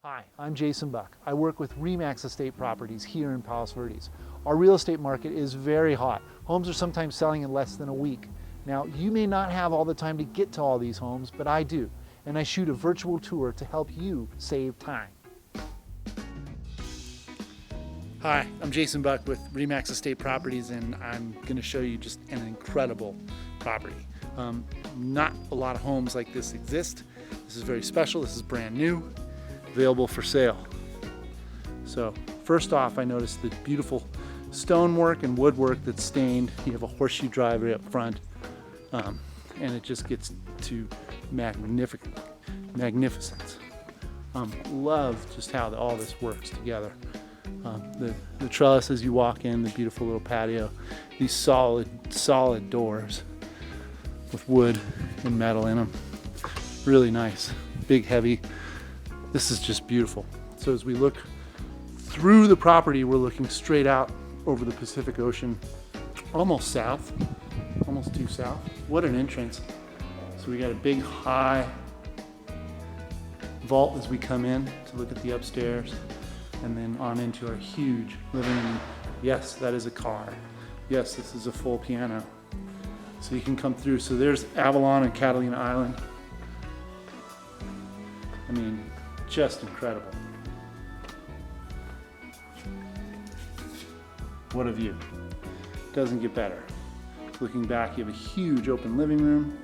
Hi, I'm Jason Buck. I work with RE/MAX Estate Properties here in Palos Verdes. Our real estate market is very hot. Homes are sometimes selling in less than a week. Now, you may not have all the time to get to all these homes, but I do. And I shoot a virtual tour to help you save time. Hi, I'm Jason Buck with RE/MAX Estate Properties, and I'm going to show you just an incredible property. Not a lot of homes like this exist. This is very special. This is brand new, available for sale. So first off, I noticed the beautiful stonework and woodwork that's stained. You have a horseshoe driveway up front, and it just gets to magnificence. Love just how all this works together. The trellis as you walk in, the beautiful little patio, these solid doors with wood and metal in them. Really nice, big, heavy. This is just beautiful. So as we look through the property, we're looking straight out over the Pacific Ocean, almost south, almost due south. What an entrance. So we got a big high vault as we come in to look at the upstairs, and then on into our huge living room. Yes, that is a car. Yes, this is a full piano. So you can come through. So there's Avalon and Catalina Island. I mean, just incredible. What a view. Doesn't get better. Looking back, you have a huge open living room.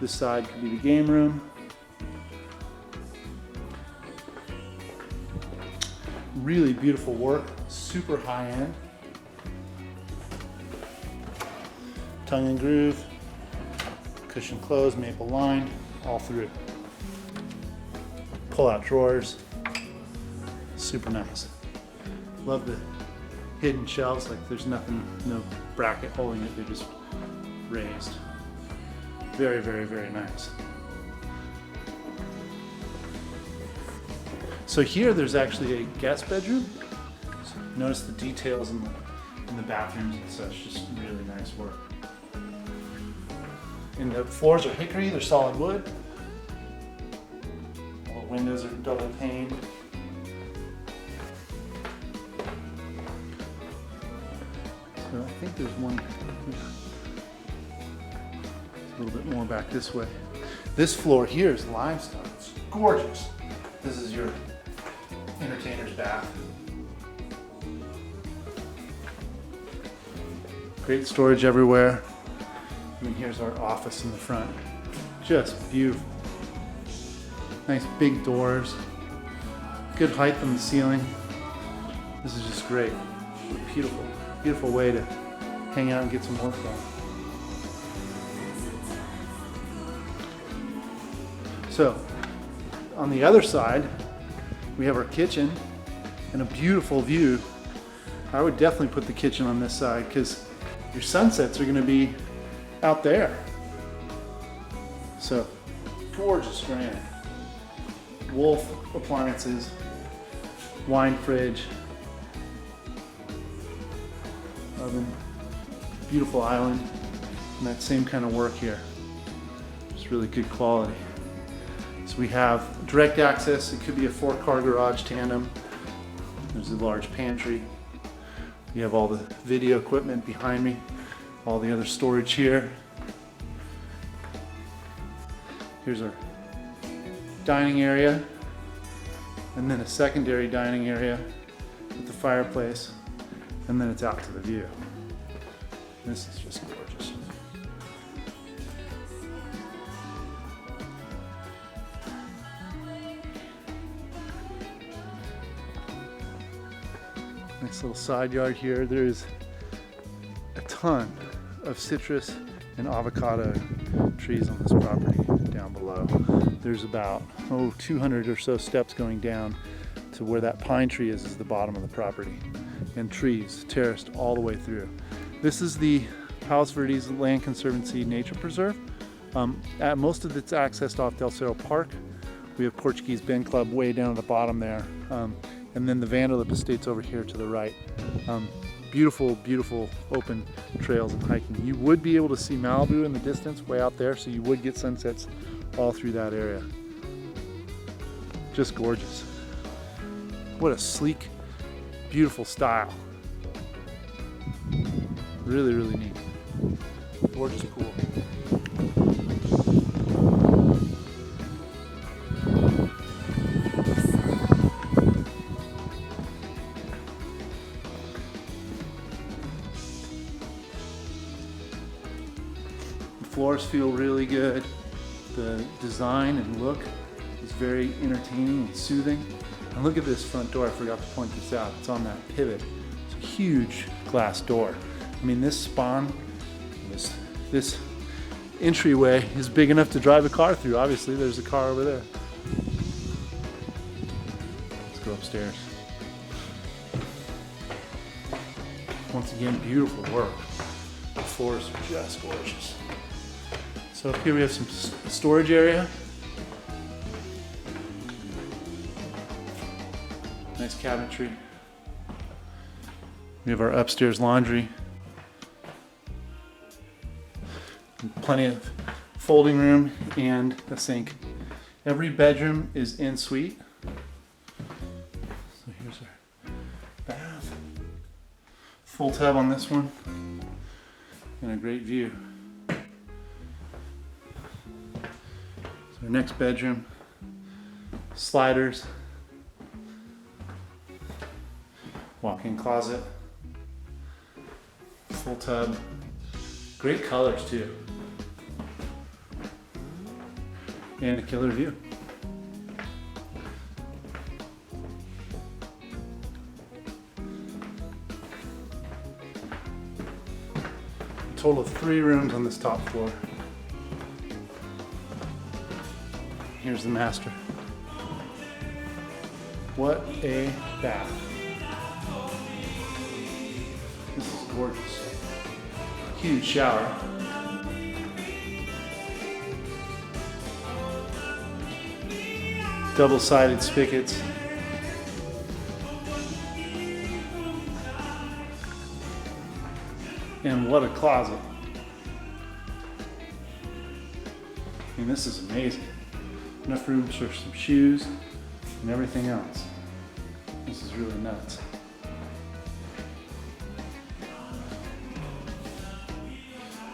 This side could be the game room. Really beautiful work, super high end. Tongue and groove, cushion closed, maple lined, all through. Pull out drawers, super nice. Love the hidden shelves, like there's nothing, no bracket holding it, they're just raised. Very, very, very nice. So here there's actually a guest bedroom. So notice the details in the bathrooms and such, just really nice work. And the floors are hickory, they're solid wood. All the windows are double pane. So I think there's one, a little bit more back this way. This floor here is limestone, it's gorgeous. This is your entertainer's bath. Great storage everywhere. And then here's our office in the front. Just beautiful. Nice big doors. Good height from the ceiling. This is just great. Beautiful, beautiful way to hang out and get some work done. So, on the other side, we have our kitchen and a beautiful view. I would definitely put the kitchen on this side because your sunsets are going to be out there. So, gorgeous granite. Wolf appliances, wine fridge, oven, beautiful island, and that same kind of work here. Just really good quality. So we have direct access. It could be a 4-car garage tandem. There's a large pantry. You have all the video equipment behind me, all the other storage here. Here's our dining area, and then a secondary dining area with the fireplace, and then it's out to the view. This is just gorgeous. Nice little side yard here. There's a ton of citrus and avocado trees on this property down below. There's about 200 or so steps going down to where that pine tree is the bottom of the property, and trees terraced all the way through. This is the Palos Verdes Land Conservancy Nature Preserve. Most of it's accessed off Del Cerro Park. We have Portuguese Bend Club way down at the bottom there. And then the Vanderlip Estate's over here to the right. Beautiful, beautiful open trails and hiking. You would be able to see Malibu in the distance way out there, so you would get sunsets all through that area. Just gorgeous. What a sleek, beautiful style. Really, really neat. Gorgeous pool. The floors feel really good. The design and look is very entertaining and soothing. And look at this front door, I forgot to point this out. It's on that pivot. It's a huge glass door. I mean, this spawn, this entryway is big enough to drive a car through. Obviously, there's a car over there. Let's go upstairs. Once again, beautiful work. The floors are just gorgeous. So up here we have some storage area. Nice cabinetry. We have our upstairs laundry. And plenty of folding room and a sink. Every bedroom is en suite. So here's our bath. Full tub on this one. And a great view. So our next bedroom. Sliders. Walk-in closet, full tub, great colors too, and a killer view. A total of 3 rooms on this top floor. Here's the master. What a bath. This is gorgeous. Huge shower. Double-sided spigots. And what a closet. I mean, this is amazing. Enough room for some shoes and everything else. This is really nuts.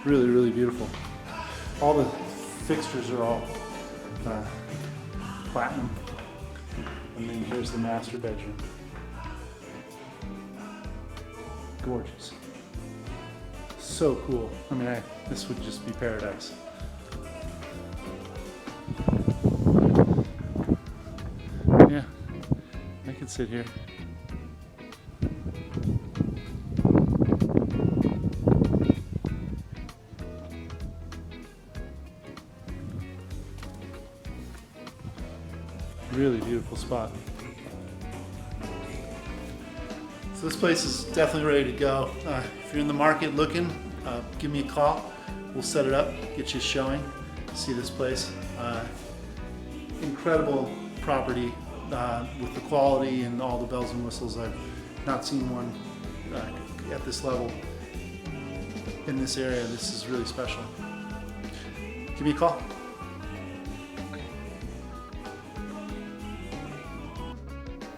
Really, really beautiful. All the fixtures are all platinum. And then here's the master bedroom. Gorgeous. So cool. I mean, this would just be paradise. Yeah, I could sit here. Really beautiful spot. So this place is definitely ready to go. If you're in the market looking, give me a call. We'll set it up, get you showing, see this place. Incredible property with the quality and all the bells and whistles. I've not seen one at this level in this area. This is really special. Give me a call.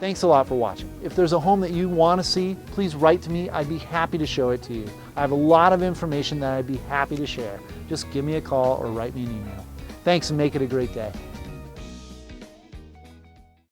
Thanks a lot for watching. If there's a home that you want to see, please write to me. I'd be happy to show it to you. I have a lot of information that I'd be happy to share. Just give me a call or write me an email. Thanks and make it a great day.